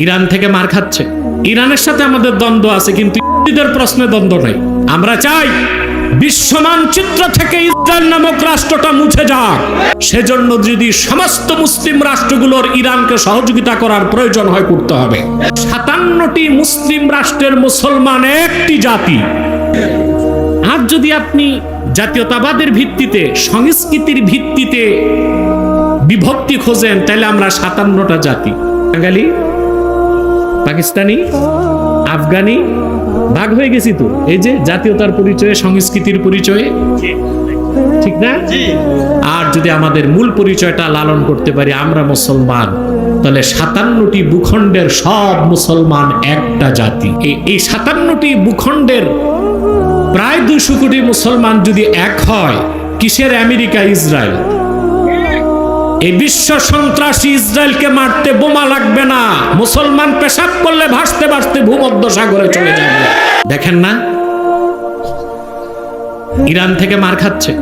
Iran থেকে মার খাচ্ছে। ইরানের সাথে আমাদের দ্বন্দ্ব আছে, কিন্তু ইহুদিদের প্রশ্নে দ্বন্দ্ব নাই। আমরা চাই বিশ্ব মানচিত্র থেকে ইসরায়েল নামক রাষ্ট্রটা মুছে যাক। সেজন্য যদি সমস্ত মুসলিম রাষ্ট্রগুলোর ইরানকে সহযোগিতা করার প্রয়োজন হয় করতে হবে। 57টি মুসলিম রাষ্ট্রের মুসলমান একটি জাতি। আর যদি আপনি জাতীয়তাবাদের ভিত্তিতে, সংস্কৃতির ভিত্তিতে বিভক্তি খোঁজেন, তাহলে আমরা 57টা জাতি। বাঙালি, পাকিস্তানি, আফগানি ভাগ হয়ে গেছি তো, এই যে জাতীয়তার পরিচয়ে, সংস্কৃতির পরিচয়ে, ঠিক না? আর যদি আমাদের মূল পরিচয়টা লালন করতে পারি, আমরা মুসলমান, তাহলে 57টি ভূখণ্ডের সব মুসলমান একটা জাতি। এই 57টি ভূখণ্ডের প্রায় 200 কোটি মুসলমান যদি এক হয়, কিসের আমেরিকা, ইসরায়েল? এই বিশ্ব সন্ত্রাসী ইসরায়েলকে মারতে বোমা লাগবে না। মুসলমান পেশাব করলে ভাসতে ভাসতে ভূমধ্য সাগরে চলে যাবে। দেখেন না, ইরান থেকে মার খাচ্ছে।